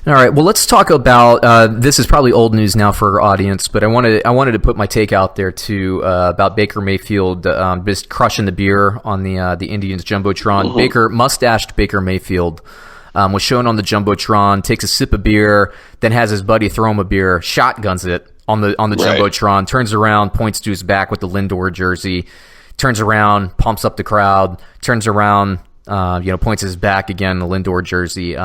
All right. Well, let's talk about this. Is probably old news now for our audience, but I wanted to put my take out there too about Baker Mayfield just crushing the beer on the Indians jumbotron. Mm-hmm. Mustached Baker Mayfield was shown on the jumbotron, takes a sip of beer, then has his buddy throw him a beer, shotguns it on the jumbotron, turns around, points to his back with the Lindor jersey, turns around, pumps up the crowd, turns around, points his back again, the Lindor jersey.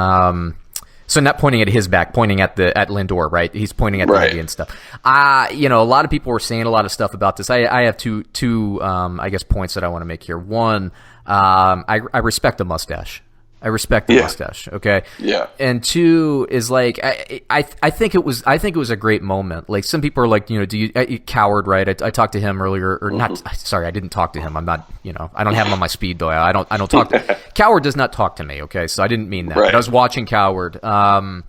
So not pointing at his back, pointing at Lindor, right? He's pointing at the Indian stuff. A lot of people were saying a lot of stuff about this. I have two I guess points that I want to make here. One, I respect the mustache. I respect the mustache. Okay. Yeah. And two is like I think it was a great moment. Like some people are like, do you Coward, right? I talked to him earlier, or not. Sorry, I didn't talk to him. I'm not. I don't have him on my speed dial. I don't talk to Coward. Does not talk to me. Okay, so I didn't mean that. But I was watching Coward. And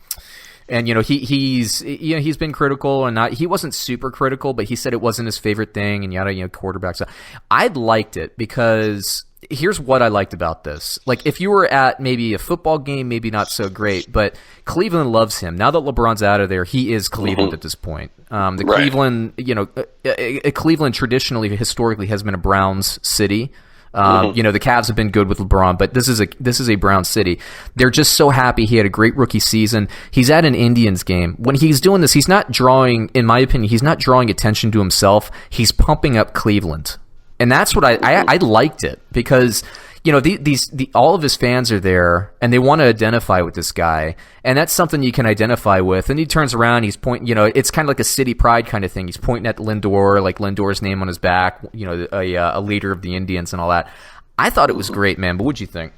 he's been critical, and he wasn't super critical, but he said it wasn't his favorite thing, and quarterbacks. I liked it because here's what I liked about this. Like, if you were at maybe a football game, maybe not so great, but Cleveland loves him. Now that LeBron's out of there, he is Cleveland at this point. Cleveland, Cleveland traditionally, historically, has been a Browns city. The Cavs have been good with LeBron, but this is a Brown city. They're just so happy. He had a great rookie season. He's at an Indians game. When he's doing this, he's not drawing, in my opinion, he's not drawing attention to himself. He's pumping up Cleveland. And that's what I liked it, because all of his fans are there and they want to identify with this guy, and that's something you can identify with. And he turns around, he's pointing, it's kind of like a city pride kind of thing. He's pointing at Lindor, like Lindor's name on his back, a leader of the Indians and all that. I thought it was great, man. But what'd you think?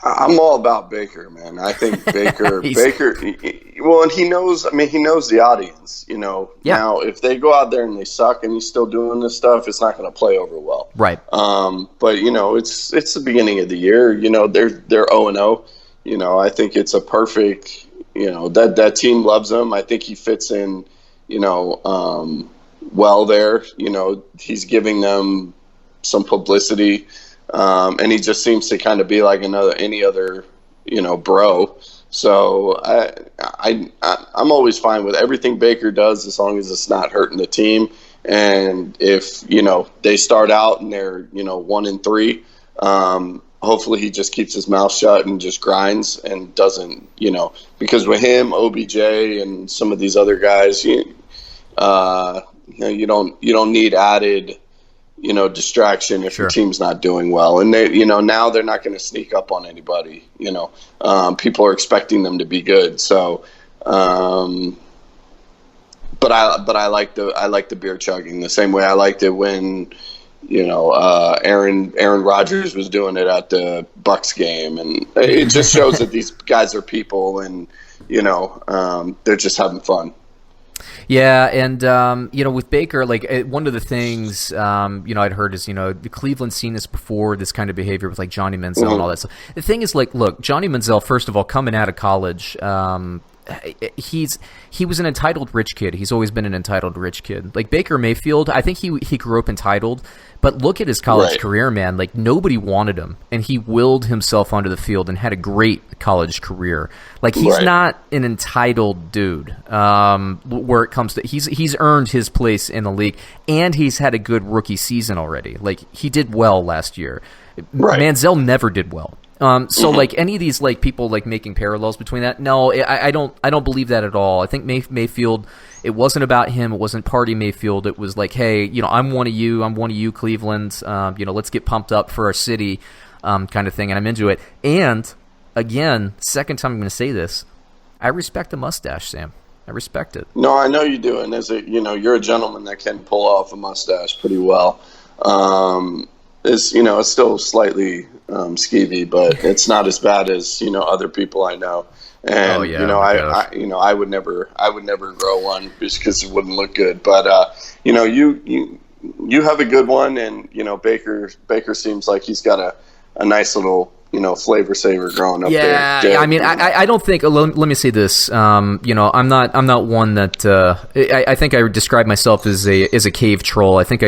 I'm all about Baker, man. I think Baker, and he knows the audience, Yeah. Now, if they go out there and they suck and he's still doing this stuff, it's not going to play over well. Right. But, it's the beginning of the year. They're 0-0. I think it's a perfect, that team loves him. I think he fits in, well there. He's giving them some publicity. And he just seems to kind of be like any other, bro. So I'm always fine with everything Baker does, as long as it's not hurting the team. And if they start out and they're 1-3, hopefully he just keeps his mouth shut and just grinds and doesn't because with him, OBJ, and some of these other guys, you don't need added distraction if your team's not doing well. And they, now they're not going to sneak up on anybody. People are expecting them to be good. So, but I like the beer chugging the same way I liked it when, Aaron Rodgers was doing it at the Bucks game, and it just shows that these guys are people, and they're just having fun. Yeah, and with Baker, like one of the things I'd heard is the Cleveland's seen this before, this kind of behavior with like Johnny Manziel and all that stuff. The thing is, like, look, Johnny Manziel, first of all, coming out of college, he was an entitled rich kid. He's always been an entitled rich kid. Like Baker Mayfield, I think he grew up entitled, but look at his college career, man. Like, nobody wanted him, and he willed himself onto the field and had a great college career. Like, he's not an entitled dude. Where it comes to, he's earned his place in the league, and he's had a good rookie season already. Like, he did well last year. Manziel never did well. So like any of these like people like making parallels between that, no, I don't believe that at all. I think Mayfield, it wasn't about him. It wasn't party Mayfield. It was like, hey, I'm one of you, Cleveland. Let's get pumped up for our city, kind of thing. And I'm into it. And again, second time I'm going to say this, I respect the mustache, Sam. I respect it. No, I know you do, and you're a gentleman that can pull off a mustache pretty well. It's still slightly skeevy, but it's not as bad as other people I know. And I would never grow one just because it wouldn't look good. But you have a good one, and Baker seems like he's got a nice little Flavor Saver growing up yeah, there. Yeah, I mean, I don't think. Let me say this. I'm not one that. I think I described myself as a cave troll. I think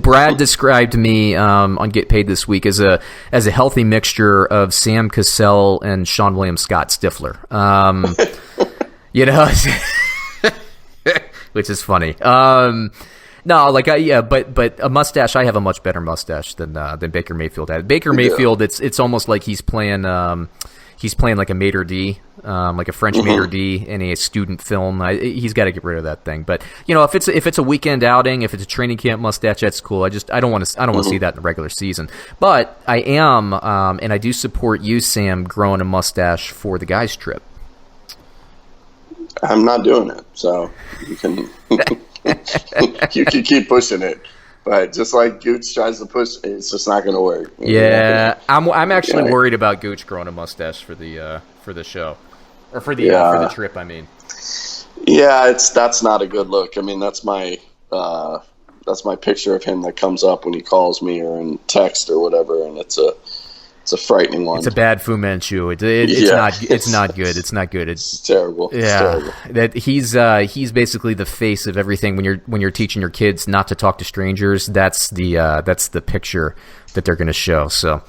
Brad described me on Get Paid this week as a healthy mixture of Sam Cassell and Sean William Scott Stifler. Which is funny. No, but a mustache. I have a much better mustache than Baker Mayfield had. Baker Mayfield, it's almost like he's playing like a maitre d', like a French maitre d' in a student film. He's got to get rid of that thing. But if it's a weekend outing, if it's a training camp mustache, that's cool. I don't want to see that in the regular season. But I am, and I do support you, Sam, growing a mustache for the guys trip. I'm not doing it, so you can. You can keep pushing it, but just like Gooch tries to push, it's just not going to work. Yeah, I'm actually worried about Gooch growing a mustache for the show, or for the trip. I mean, yeah, that's not a good look. I mean, that's my picture of him that comes up when he calls me or in text or whatever, and it's a frightening one. It's a bad Fu Manchu. It's not good. It's not good. It's terrible. Yeah, it's terrible. That he's basically the face of everything. When you're teaching your kids not to talk to strangers, that's the picture that they're going to show. So